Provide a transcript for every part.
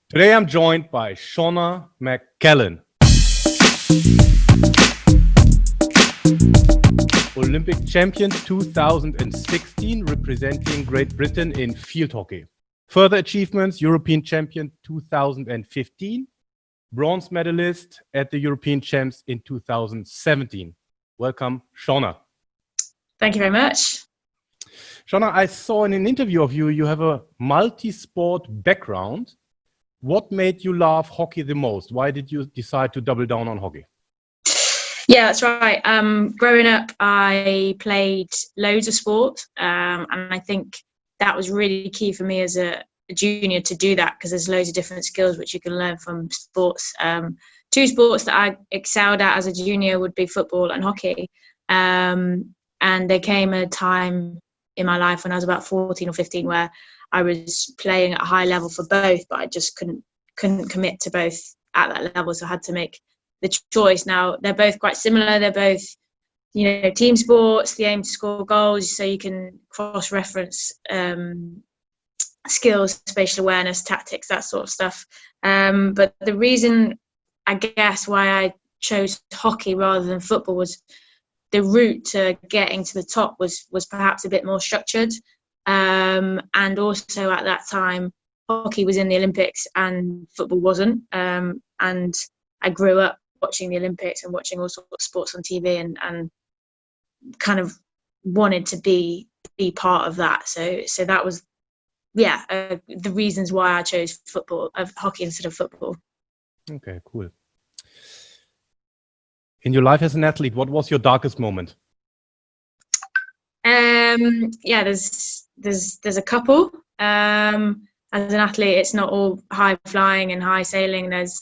Today I'm joined by Shona McCallin, Olympic champion 2016, representing Great Britain in field hockey. Further achievements: European champion 2015, bronze medalist at the European Champs in 2017. Welcome, Shona. Thank you very much. Shona, I saw in an interview of you, you have a multi-sport background. What made you love hockey the most? Why did you decide to double down on hockey? Yeah, that's right. Growing up, I played loads of sport, and I think that was really key for me as a junior to do that, because there's loads of different skills which you can learn from sports. Two sports that I excelled at as a junior would be football and hockey. And there came a time in my life when I was about 14 or 15 where I was playing at a high level for both, but I just couldn't commit to both at that level, so I had to make the choice. Now, they're both quite similar. They're both, team sports. The aim to score goals, so you can cross-reference skills, spatial awareness, tactics, that sort of stuff. But the reason, I guess, why I chose hockey rather than football was the route to getting to the top was perhaps a bit more structured. And also at that time, hockey was in the Olympics and football wasn't. And I grew up watching the Olympics and watching all sorts of sports on TV and kind of wanted to be part of that. So that was, the reasons why I chose hockey instead of football. Okay, cool. In your life as an athlete, what was your darkest moment? There's a couple. As an athlete, it's not all high flying and high sailing. There's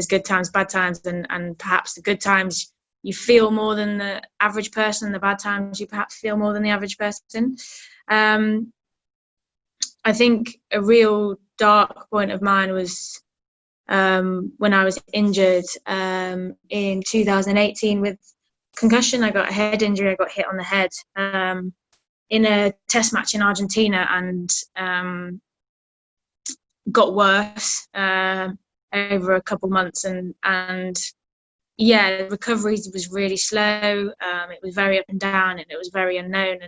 good times, bad times, and perhaps the good times you feel more than the average person. The bad times you perhaps feel more than the average person. I think a real dark point of mine was when I was injured in 2018 with concussion. I got a head injury. I got hit on the head in a test match in Argentina, and got worse over a couple months, and recovery was really slow. It was very up and down, and it was very unknown,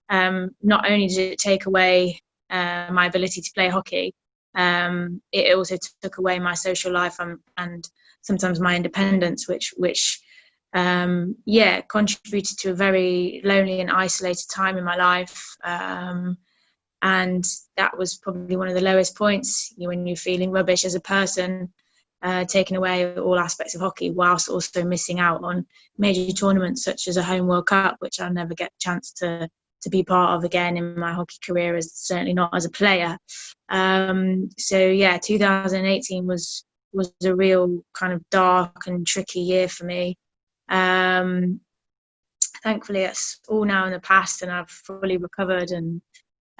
and not only did it take away my ability to play hockey, it also took away my social life and sometimes my independence, which contributed to a very lonely and isolated time in my life. And that was probably one of the lowest points, when you're feeling rubbish as a person, taking away all aspects of hockey, whilst also missing out on major tournaments such as a home World Cup, which I'll never get a chance to be part of again in my hockey career, as certainly not as a player. 2018 was a real kind of dark and tricky year for me. Thankfully, it's all now in the past, and I've fully recovered, and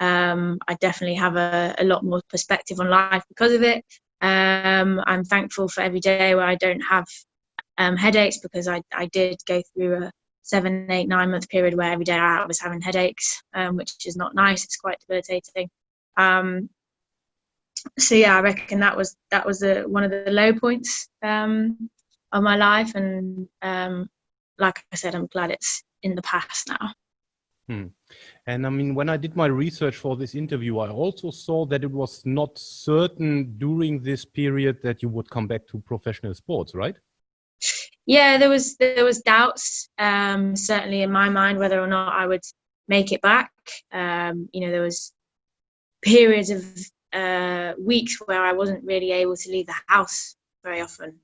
I definitely have a lot more perspective on life because of it. I'm thankful for every day where I don't have headaches, because I did go through a 7, 8, 9 month period where every day I was having headaches, which is not nice. It's quite debilitating. I reckon that was one of the low points of my life, and like I said, I'm glad it's in the past now. And I mean, when I did my research for this interview, I also saw that it was not certain during this period that you would come back to professional sports, right? Yeah, there was doubts, certainly in my mind, whether or not I would make it back. There was periods of weeks where I wasn't really able to leave the house very often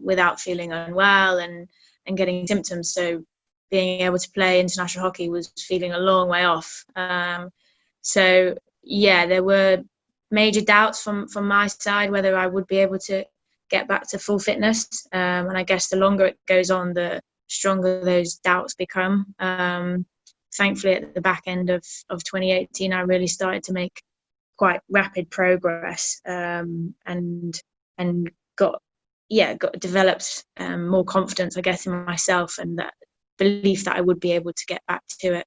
without feeling unwell and getting symptoms. So being able to play international hockey was feeling a long way off. There were major doubts from my side whether I would be able to get back to full fitness. And I guess the longer it goes on, the stronger those doubts become. Thankfully, at the back end of 2018, I really started to make quite rapid progress, and got developed more confidence, I guess, in myself, and that belief that I would be able to get back to it.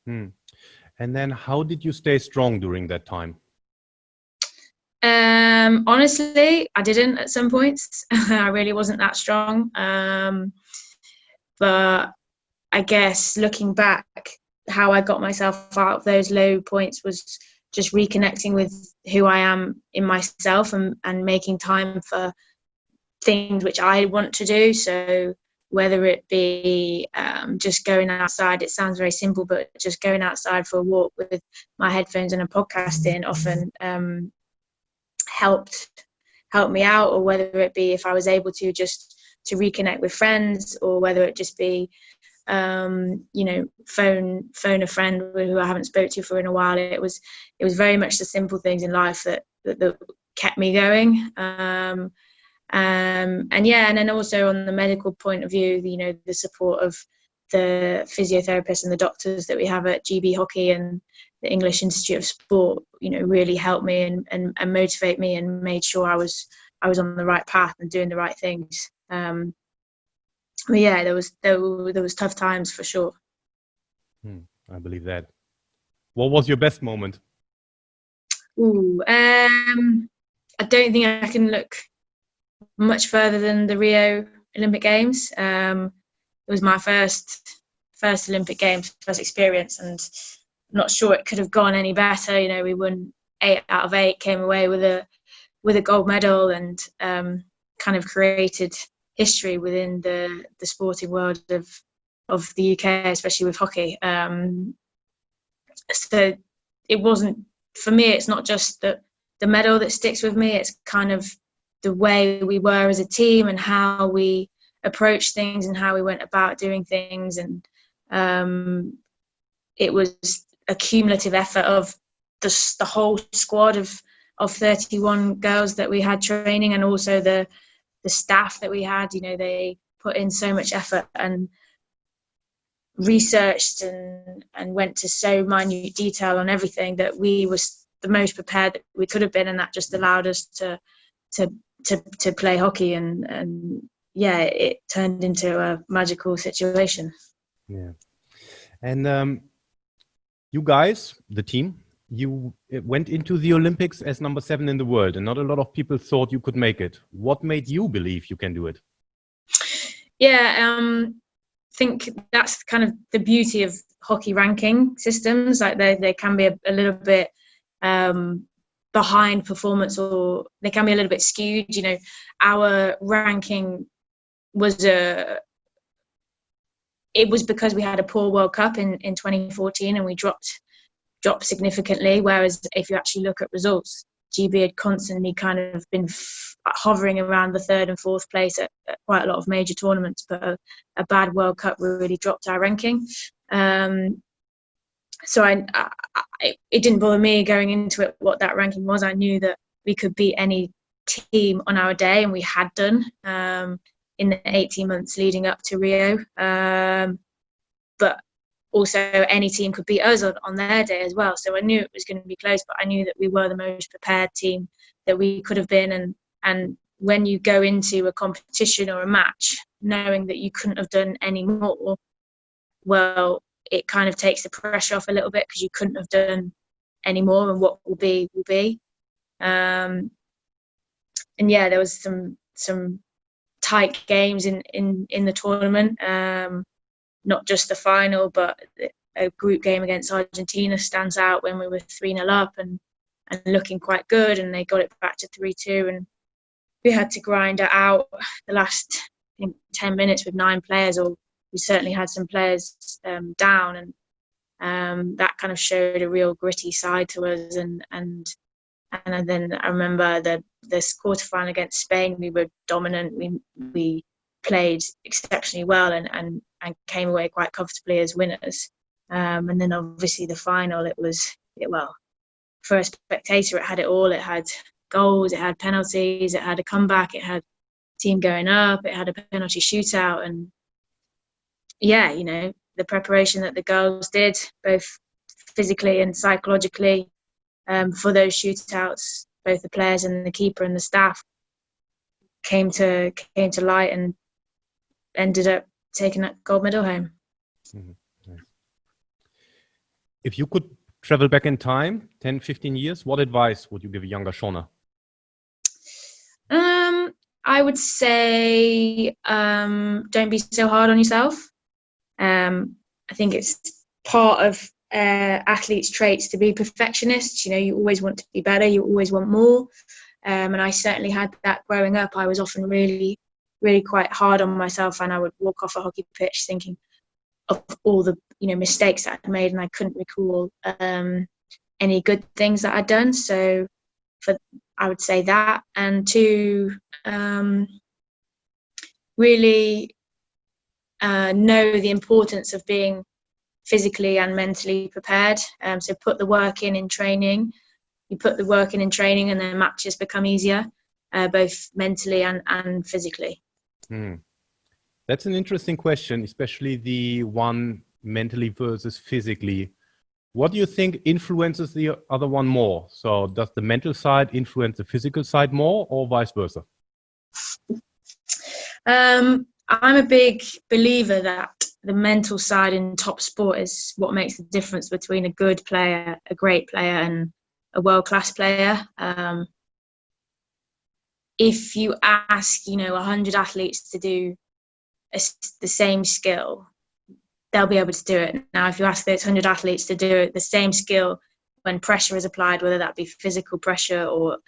And then how did you stay strong during that time? Honestly, I didn't at some points. I really wasn't that strong. But I guess looking back, how I got myself out of those low points was just reconnecting with who I am in myself and making time for things which I want to do. So whether it be just going outside, it sounds very simple, but just going outside for a walk with my headphones and a podcast in often helped me out, or whether it be if I was able to just to reconnect with friends, or whether it just be phone a friend who I haven't spoke to for in a while. It was very much the simple things in life that kept me going. And then also on the medical point of view, the support of the physiotherapists and the doctors that we have at GB Hockey and the English Institute of Sport, really helped me and motivate me and made sure I was on the right path and doing the right things. But yeah, there was tough times for sure. I believe that. What was your best moment? I don't think I can look much further than the Rio Olympic Games. It was my first Olympic Games, first experience, and I'm not sure it could have gone any better. We won 8 out of 8, came away with a gold medal, and kind of created history within the sporting world of the UK, especially with hockey. So it wasn't, for me, it's not just the medal that sticks with me, it's kind of the way we were as a team and how we approached things and how we went about doing things. And it was a cumulative effort of the whole squad of 31 girls that we had training, and also the staff that we had. They put in so much effort and researched and went to so minute detail on everything that we was the most prepared that we could have been, and that just allowed us to play hockey. And yeah, it turned into a magical situation. Yeah. And you guys, the team, you went into the Olympics as number 7 in the world, and not a lot of people thought you could make it. What made you believe you can do it? Yeah, I think that's kind of the beauty of hockey ranking systems. Like they can be a little bit behind performance, or they can be a little bit skewed. Our ranking was it was because we had a poor World Cup in 2014, and we dropped significantly. Whereas if you actually look at results, GB had constantly kind of been hovering around the 3rd and 4th place at quite a lot of major tournaments, but a bad World Cup really dropped our ranking. So it didn't bother me going into it what that ranking was. I knew that we could beat any team on our day, and we had done in the 18 months leading up to Rio. But also any team could beat us on their day as well. So I knew it was going to be close, but I knew that we were the most prepared team that we could have been. And when you go into a competition or a match knowing that you couldn't have done any more, well, it kind of takes the pressure off a little bit, because you couldn't have done any more, and what will be will be. And yeah, there was some tight games in the tournament. Not just the final, but a group game against Argentina stands out when we were 3-0 up and looking quite good, and they got it back to 3-2, and we had to grind it out the last 10 minutes with 9 players, or we certainly had some players down, and that kind of showed a real gritty side to us. And then I remember the quarterfinal against Spain, we were dominant. We played exceptionally well and came away quite comfortably as winners. And then obviously the final, for a spectator, it had it all. It had goals, it had penalties, it had a comeback, it had team going up, it had a penalty shootout. And yeah, the preparation that the girls did, both physically and psychologically, for those shootouts, both the players and the keeper and the staff came to light and ended up taking that gold medal home. Mm-hmm. Nice. If you could travel back in time 10, 15 years, what advice would you give a younger Shona? I would say don't be so hard on yourself. I think it's part of athletes' traits to be perfectionists. You always want to be better. You always want more. And I certainly had that growing up. I was often really, really quite hard on myself, and I would walk off a hockey pitch thinking of all the mistakes that I'd made, and I couldn't recall any good things that I'd done. So I would say that, and to really know the importance of being physically and mentally prepared. So put the work in training. You put the work in training, and then matches become easier, both mentally and physically. That's an interesting question, especially the one mentally versus physically. What do you think influences the other one more? So does the mental side influence the physical side more, or vice versa? I'm a big believer that the mental side in top sport is what makes the difference between a good player, a great player, and a world-class player. If you ask, 100 athletes to do the same skill, they'll be able to do it. Now, if you ask those 100 athletes to do the same skill when pressure is applied, whether that be physical pressure or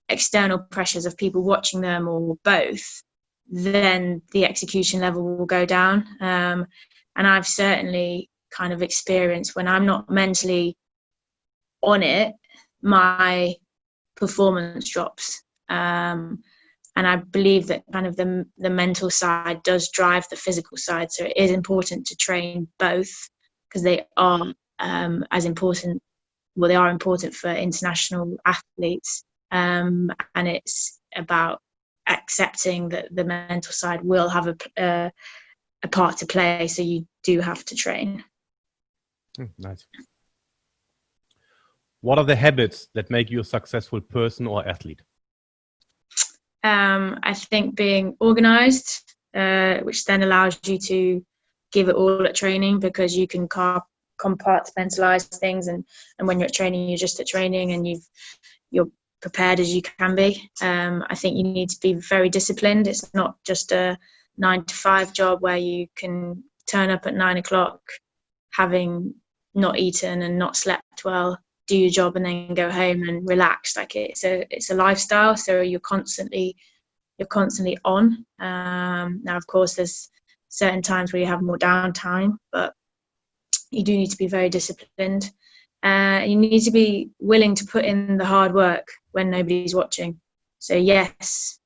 external pressures of people watching them or both, then the execution level will go down. And I've certainly kind of experienced when I'm not mentally on it, my performance drops. And I believe that kind of the mental side does drive the physical side. So it is important to train both, because they are as important. Well, they are important for international athletes. And it's about accepting that the mental side will have a part to play. So you do have to train. Nice. What are the habits that make you a successful person or athlete? I think being organized, which then allows you to give it all at training, because you can compartmentalize things, and when you're at training, you're just at training, and you're prepared as you can be. I think you need to be very disciplined. It's not just a 9-to-5 job where you can turn up at 9 o'clock having not eaten and not slept well, do your job and then go home and relax. Like it's a lifestyle, so you're constantly on. Now, of course, there's certain times where you have more downtime, but you do need to be very disciplined. You need to be willing to put in the hard work when nobody's watching. So yes,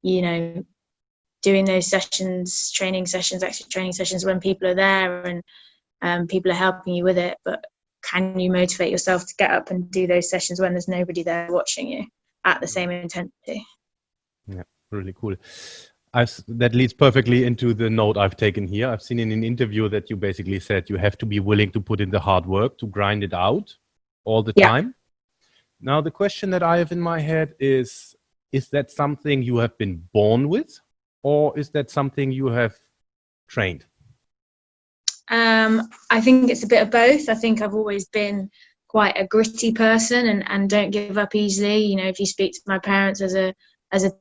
doing those sessions, training sessions, extra training sessions when people are there and people are helping you with it, but can you motivate yourself to get up and do those sessions when there's nobody there watching you at the same intensity? Yeah, really cool. That leads perfectly into the note I've taken here. I've seen in an interview that you basically said you have to be willing to put in the hard work, to grind it out all the time. Now, the question that I have in my head is that something you have been born with, or is that something you have trained? I think it's a bit of both. I think I've always been quite a gritty person and don't give up easily. If you speak to my parents as a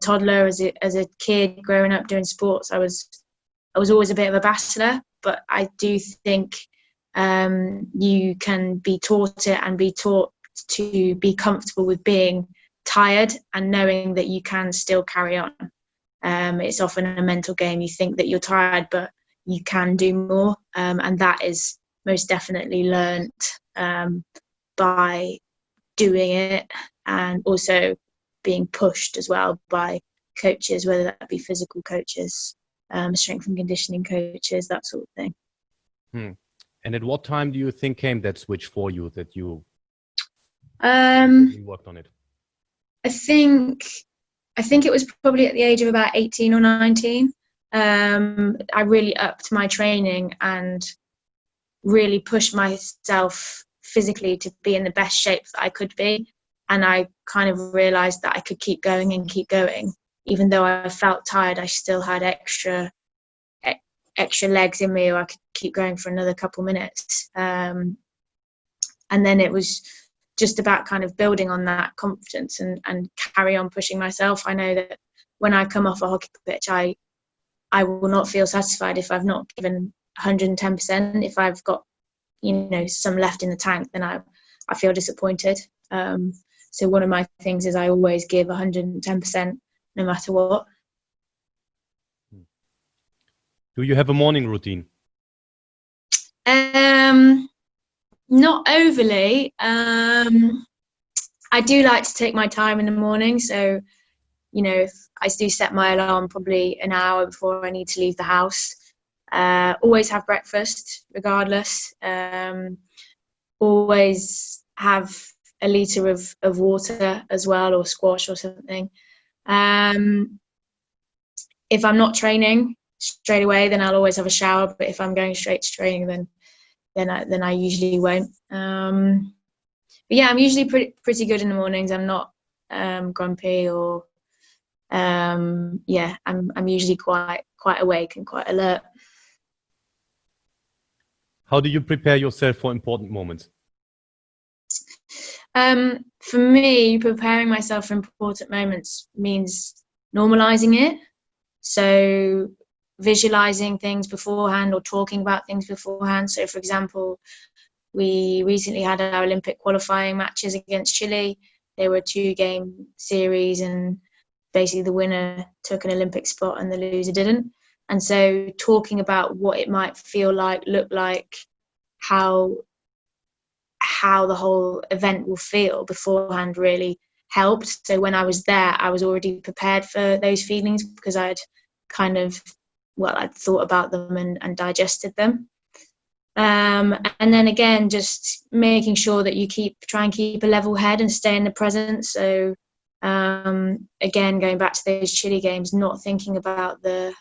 toddler, as a kid growing up doing sports, I was always a bit of a battler. But I do think you can be taught it and be taught to be comfortable with being tired and knowing that you can still carry on. It's often a mental game. You think that you're tired, but you can do more, and that is most definitely learnt by doing it, and also being pushed as well by coaches, whether that be physical coaches, strength and conditioning coaches, that sort of thing. And at what time do you think came that switch for you, that you worked on it? I think it was probably at the age of about 18 or 19. I really upped my training and really pushed myself physically to be in the best shape that I could be. And I kind of realized that I could keep going and keep going. Even though I felt tired, I still had extra legs in me, or I could keep going for another couple minutes. And then it was just about kind of building on that confidence and carry on pushing myself. I know that when I come off a hockey pitch, I will not feel satisfied if I've not given 110%. If I've got, some left in the tank, then I feel disappointed. So one of my things is I always give 110% no matter what. Do you have a morning routine? Not overly. I do like to take my time in the morning. So, if I do set my alarm probably an hour before I need to leave the house. Always have breakfast, regardless. Always have a litre of water as well, or squash or something. If I'm not training straight away, then I'll always have a shower. But if I'm going straight to training, then I usually won't. But yeah, I'm usually pretty good in the mornings. I'm not grumpy or I'm usually quite awake and quite alert. How do you prepare yourself for important moments? For me, preparing myself for important moments means normalizing it. So visualizing things beforehand or talking about things beforehand. So, for example, we recently had our Olympic qualifying matches against Chile. They were a 2-game series, and basically the winner took an Olympic spot and the loser didn't. And so talking about what it might feel like, look like, how the whole event will feel beforehand really helped. So when I was there, I was already prepared for those feelings because I'd thought about them and digested them. And then again, just making sure that you try and keep a level head and stay in the present. So again, going back to those Chile games, not thinking about the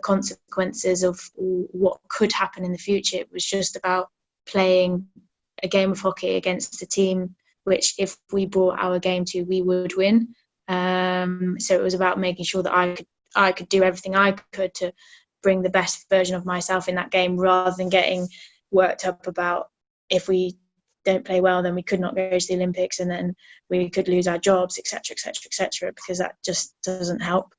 consequences of what could happen in the future. It was just about playing a game of hockey against a team which, if we brought our game to, we would win. So it was about making sure that I could do everything I could to bring the best version of myself in that game, rather than getting worked up about if we don't play well, then we could not go to the Olympics, and then we could lose our jobs, etc., etc., etc., because that just doesn't help.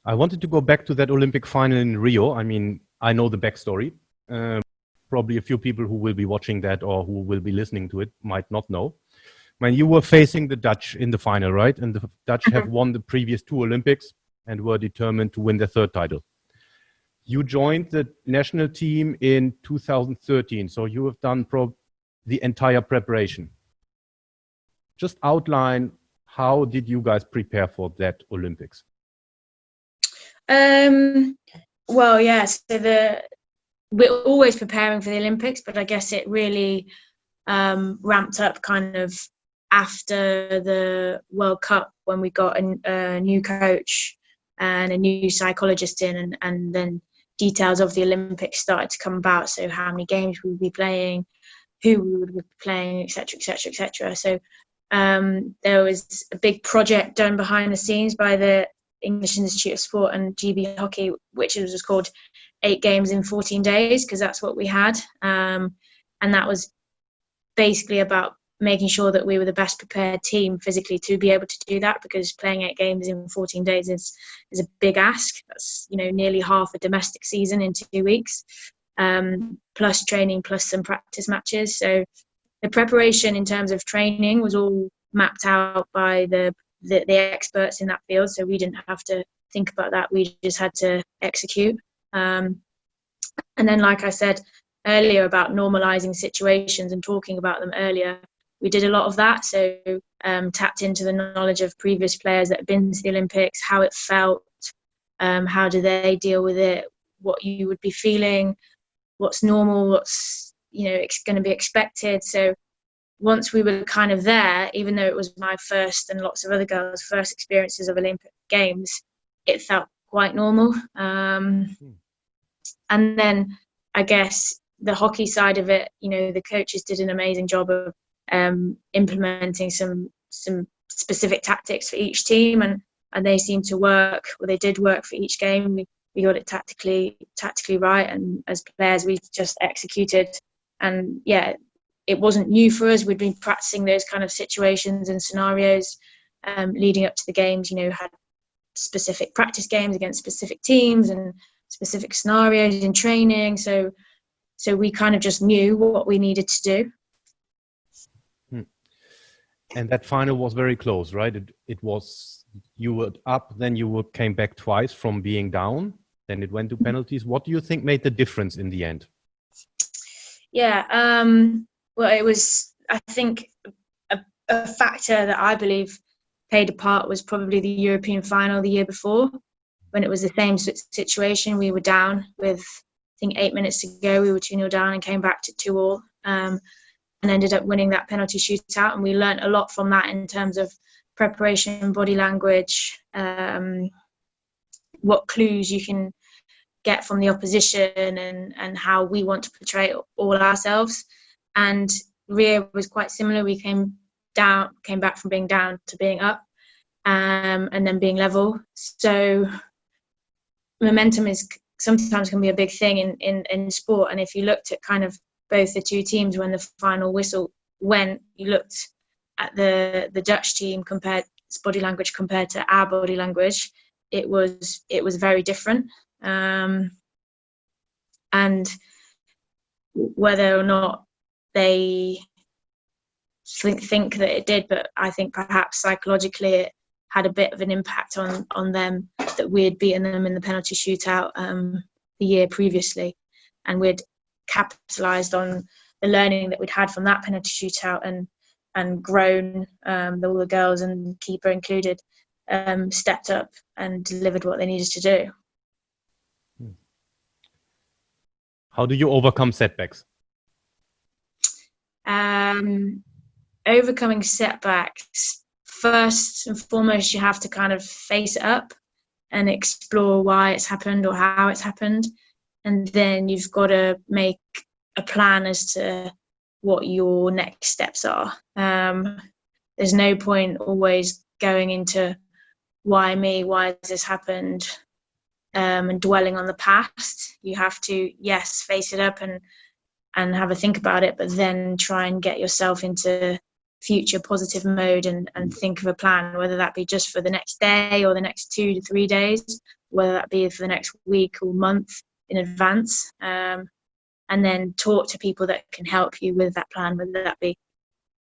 I wanted to go back to that Olympic final in Rio. I mean, I know the backstory. Probably a few people who will be watching that or who will be listening to it might not know. When you were facing the Dutch in the final, right? And the Dutch have won the previous 2 Olympics and were determined to win their 3rd title. You joined the national team in 2013, so you have done the entire preparation. Just outline, how did you guys prepare for that Olympics? Well, yes. So we're always preparing for the Olympics, but I guess it really ramped up kind of after the World Cup, when we got a new coach and a new psychologist in, and then details of the Olympics started to come about. So how many games we would be playing, who we would be playing, etc., etc., etc. So there was a big project done behind the scenes by the English Institute of Sport and GB Hockey, which was called 8 games in 14 days, because that's what we had. And that was basically about making sure that we were the best prepared team physically to be able to do that, because playing 8 games in 14 days is a big ask. That's nearly half a domestic season in 2 weeks, plus training, plus some practice matches. So the preparation in terms of training was all mapped out by the experts in that field, so we didn't have to think about that. We just had to execute. And then, like I said earlier about normalizing situations and talking about them earlier, we did a lot of that. So tapped into the knowledge of previous players that had been to the Olympics, how it felt, how do they deal with it, what you would be feeling, what's normal, what's it's going to be expected. So once we were kind of there, even though it was my first and lots of other girls' first experiences of Olympic Games, it felt quite normal. And then I guess the hockey side of it, the coaches did an amazing job of implementing some specific tactics for each team, and they seemed to work, or they did work for each game. We got it tactically right, and as players we just executed. And yeah, it wasn't new for us. We'd been practicing those kind of situations and scenarios leading up to the games. Had specific practice games against specific teams and specific scenarios in training. So we kind of just knew what we needed to do. And that final was very close, right? It was, you were up, then you came back twice from being down, then it went to penalties. What do you think made the difference in the end? Yeah, well, it was, I think, a factor that I believe played a part was probably the European final the year before, when it was the same situation. We were down with, I think, 8 minutes to go. We were 2-0 down and came back to 2-2. And ended up winning that penalty shootout. And we learned a lot from that in terms of preparation, body language, what clues you can get from the opposition, and how we want to portray all ourselves. And Rio was quite similar. We came back from being down to being up, and then being level. So momentum is sometimes can be a big thing in sport. And if you looked at kind of both the two teams when the final whistle went, you looked at the Dutch team body language compared to our body language, it was very different. And whether or not they think that it did, but I think perhaps psychologically it had a bit of an impact on them, that we had beaten them in the penalty shootout the year previously, and we'd capitalised on the learning that we'd had from that penalty shootout and grown. All the girls and keeper included stepped up and delivered what they needed to do. How do you overcome setbacks? Overcoming setbacks, first and foremost, you have to kind of face it up and explore why it's happened or how it's happened. And then you've got to make a plan as to what your next steps are. There's no point always going into why me, why has this happened, and dwelling on the past. You have to, yes, face it up and have a think about it, but then try and get yourself into future positive mode and think of a plan, whether that be just for the next day or the next 2 to 3 days, whether that be for the next week or month in advance, and then talk to people that can help you with that plan, whether that be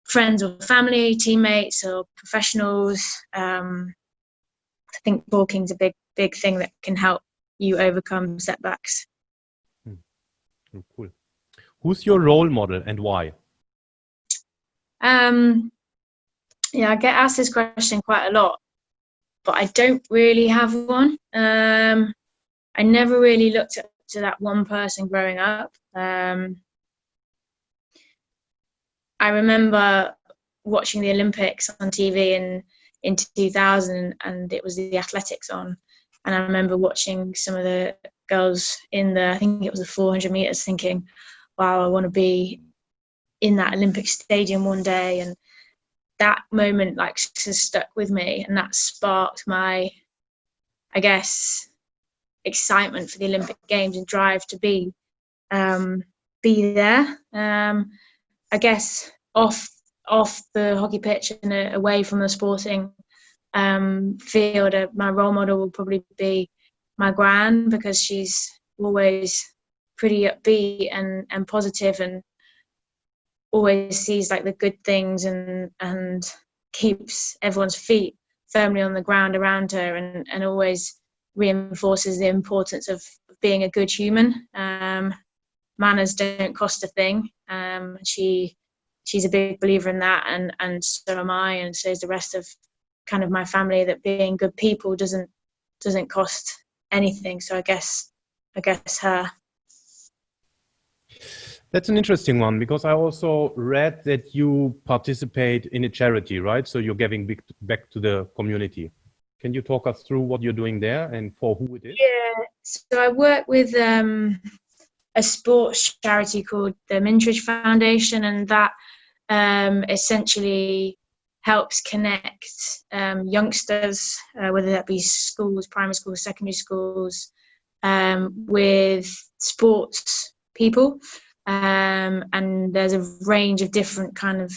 friends or family, teammates or professionals. I think talking's a big thing that can help you overcome setbacks. Cool. Who's your role model and why? I get asked this question quite a lot, but I don't really have one. I never really looked up to that one person growing up. I remember watching the Olympics on TV in 2000, and it was the athletics on. And I remember watching some of the girls I think it was the 400 meters, thinking, wow, I want to be in that Olympic stadium one day. And that moment has stuck with me, and that sparked my, I guess, excitement for the Olympic Games and drive to be there. I guess off the hockey pitch and away from the sporting field, my role model will probably be my gran, because she's always pretty upbeat and positive, and always sees the good things and keeps everyone's feet firmly on the ground around her, and always reinforces the importance of being a good human. Manners don't cost a thing. She's a big believer in that, and so am I, and so is the rest of kind of my family, that being good people doesn't cost anything. So I guess her. That's an interesting one, because I also read that you participate in a charity, right? So you're giving back to the community. Can you talk us through what you're doing there and for who it is? Yeah, so I work with a sports charity called the Mintridge Foundation, and that essentially helps connect youngsters, whether that be schools, primary schools, secondary schools, with sports people. and there's a range of different kind of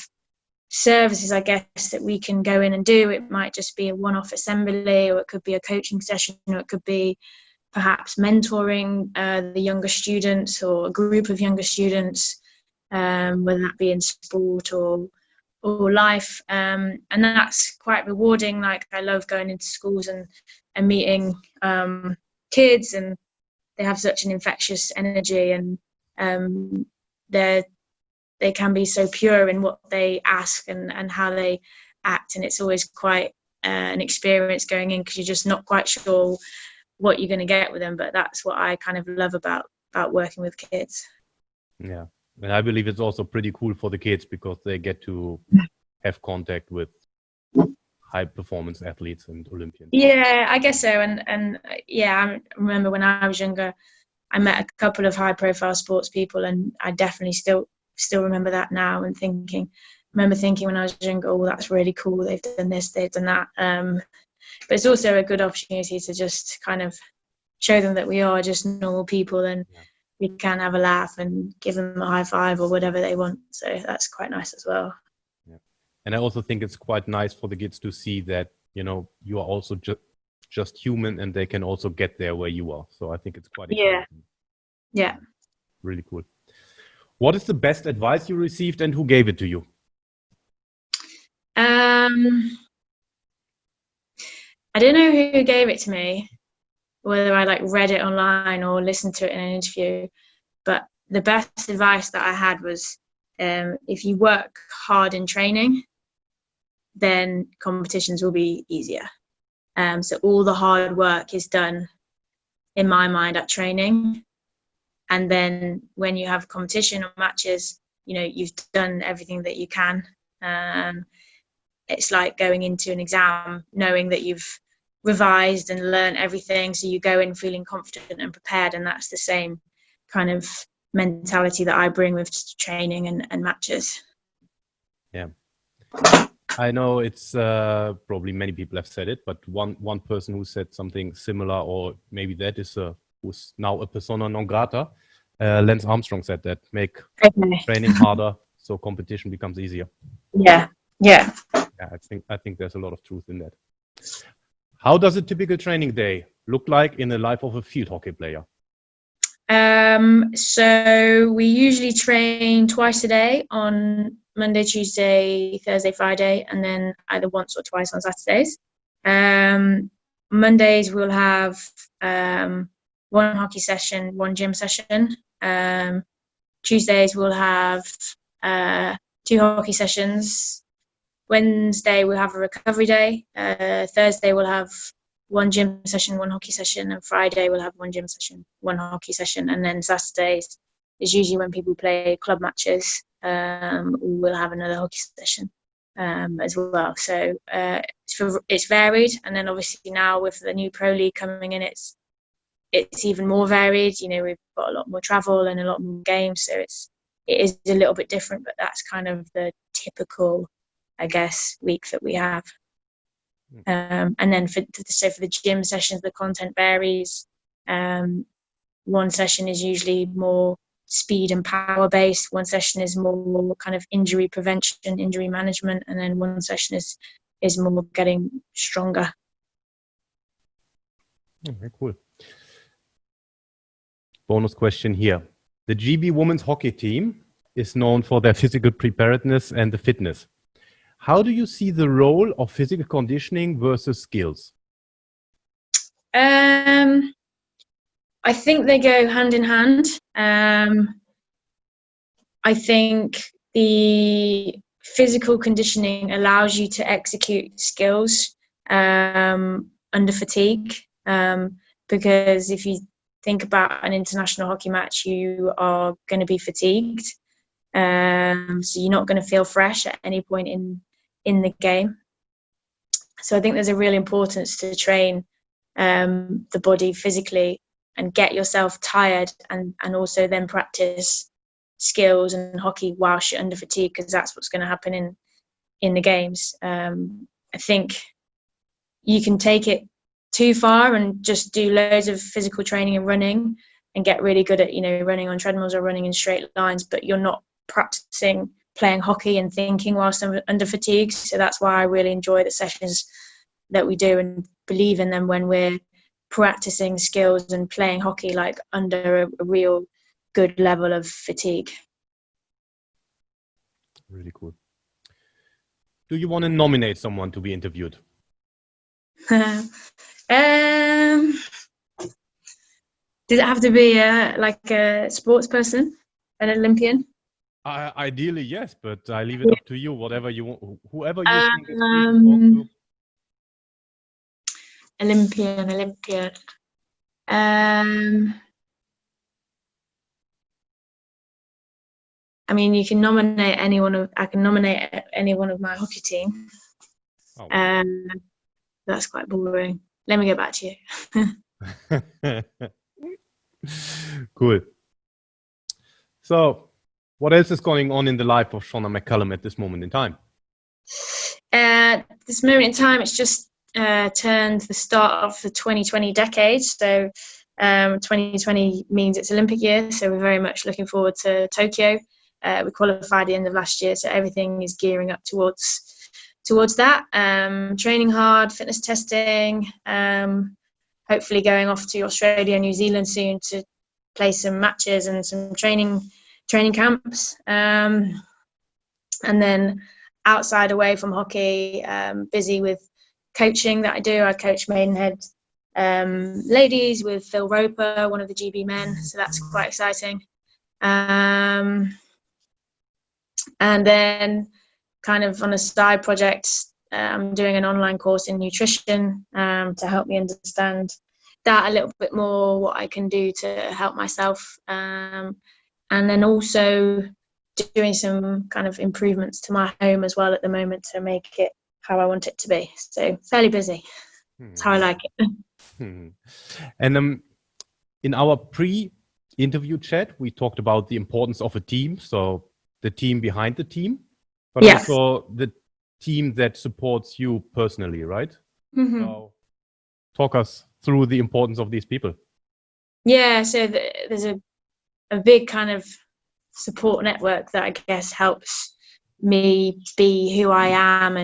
services, I guess, that we can go in and do. It might just be a one-off assembly, or it could be a coaching session, or it could be perhaps mentoring the younger students or a group of younger students, whether that be in sport or life, and that's quite rewarding. Like, I love going into schools and meeting kids, and they have such an infectious energy, and they can be so pure in what they ask and how they act, and it's always quite an experience going in, because you're just not quite sure what you're going to get with them. But that's what I kind of love about working with kids. Yeah, and I believe it's also pretty cool for the kids, because they get to have contact with high performance athletes and Olympians. Yeah, I guess so. And yeah, I remember when I was younger, I met a couple of high profile sports people, and I definitely still remember that now, and remember thinking when I was younger, oh, that's really cool, they've done this, they've done that. But it's also a good opportunity to just kind of show them that we are just normal people, and we can have a laugh and give them a high five or whatever they want. So that's quite nice as well. Yeah. And I also think it's quite nice for the kids to see that, you are also just human, and they can also get there where you are. So I think it's quite exciting. Yeah. Really cool. What is the best advice you received, and who gave it to you? I don't know who gave it to me, whether I read it online or listened to it in an interview, but the best advice that I had was, if you work hard in training, then competitions will be easier. So all the hard work is done, in my mind, at training. And then when you have competition or matches, you've done everything that you can. It's like going into an exam, knowing that you've revised and learned everything. So you go in feeling confident and prepared. And that's the same kind of mentality that I bring with training and matches. Yeah. I know it's probably many people have said it, but one person who said something similar, or maybe that is who's now a persona non grata, Lance Armstrong said that: make training harder so competition becomes easier. Yeah. I think there's a lot of truth in that. How does a typical training day look like in the life of a field hockey player? So we usually train twice a day, on Monday, Tuesday, Thursday, Friday, and then either once or twice on Saturdays. Mondays we'll have one hockey session, one gym session. Tuesdays we'll have 2 hockey sessions. Wednesday we'll have a recovery day. Thursday we'll have 1 gym session, 1 hockey session, and Friday we'll have 1 gym session, 1 hockey session, and then Saturdays is usually when people play club matches. We'll have another hockey session as well. So it's varied, and then obviously now with the new Pro League coming in, it's even more varied. We've got a lot more travel and a lot more games, so it is a little bit different. But that's kind of the typical, I guess, week that we have. And then for the gym sessions, the content varies. One session is usually more speed and power based. One session is more kind of injury prevention, injury management, and then one session is more getting stronger. Very cool. Bonus question here. The GB women's hockey team is known for their physical preparedness and the fitness. How do you see the role of physical conditioning versus skills? I think they go hand in hand. I think the physical conditioning allows you to execute skills under fatigue, because if you think about an international hockey match, you are going to be fatigued. So you're not going to feel fresh at any point in the game. So I think there's a real importance to train the body physically and get yourself tired, and also then practice skills and hockey whilst you're under fatigue, because that's what's going to happen in the games. I think you can take it too far and just do loads of physical training and running, and get really good at, running on treadmills or running in straight lines, but you're not practicing playing hockey and thinking whilst I'm under fatigue. So that's why I really enjoy the sessions that we do and believe in them when we're practicing skills and playing hockey like under a real good level of fatigue. Really cool. Do you want to nominate someone to be interviewed? Does it have to be like a sports person, an Olympian? Ideally, yes, but I leave it up to you. Whatever you want, whoever you think is cool to talk to. Olympian. I mean, you can nominate I can nominate any one of my hockey team. Oh. That's quite boring. Let me get back to you. Cool. So, what else is going on in the life of Shona McCallin at this moment in time? This moment in time, it's just turned the start of the 2020 decade. So 2020 means it's Olympic year. So we're very much looking forward to Tokyo. We qualified at the end of last year, so everything is gearing up towards that. Training hard, fitness testing, hopefully going off to Australia and New Zealand soon to play some matches and some training camps. And then outside away from hockey, busy with coaching that I do. I coach Maidenhead ladies with Phil Roper, one of the GB men, so that's quite exciting. And then kind of on a side project, I'm doing an online course in nutrition to help me understand that a little bit more, what I can do to help myself. And then also doing some kind of improvements to my home as well at the moment to make it how I want it to be. So fairly busy. That's how I like it. And in our pre-interview chat, we talked about the importance of a team. So the team behind the team, but also the team that supports you personally, right? Mm-hmm. So talk us through the importance of these people. Yeah, so there's a big kind of support network that I guess helps me be who I am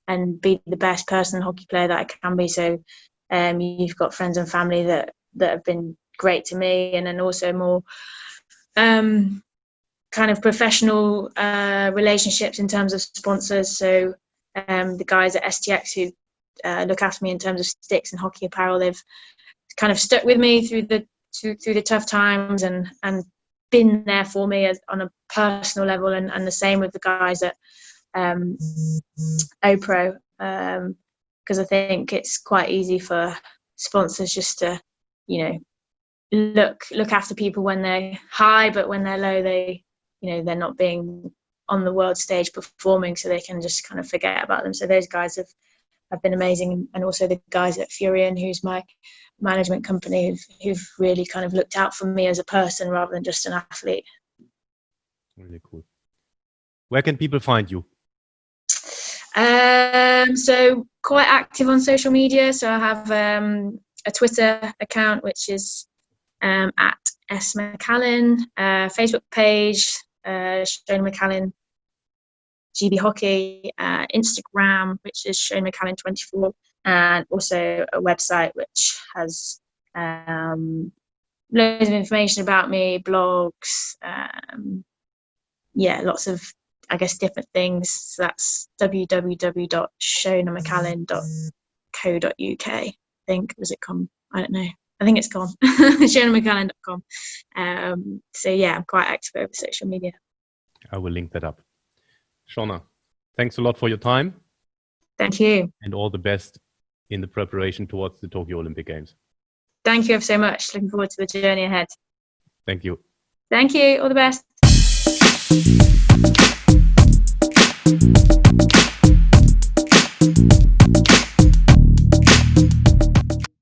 and be the best person hockey player that I can be. So you've got friends and family that have been great to me, and then also more kind of professional relationships in terms of sponsors. So the guys at STX who look after me in terms of sticks and hockey apparel, they've kind of stuck with me through the tough times and been there for me on a personal level, and the same with the guys at OPRO, because I think it's quite easy for sponsors just to, look after people when they're high, but when they're low, they're not being on the world stage performing, so they can just kind of forget about them. So those guys have been amazing, and also the guys at Furion, who's my management company, who've really kind of looked out for me as a person rather than just an athlete. Really cool. Where can people find you? So quite active on social media. So I have a Twitter account, which is at S McCallin, Facebook page, Shona McCallin GB Hockey, Instagram, which is Shona McCallin 24, and also a website which has loads of information about me, blogs, lots of, I guess, different things. So that's www.shonamccallin.co.uk. I think, was it com? I don't know. I think it's com. shonamccallin.com. So yeah, I'm quite active over social media. I will link that up. Shona, thanks a lot for your time. Thank you. And all the best in the preparation towards the Tokyo Olympic Games. Thank you so much. Looking forward to the journey ahead. Thank you. Thank you. All the best.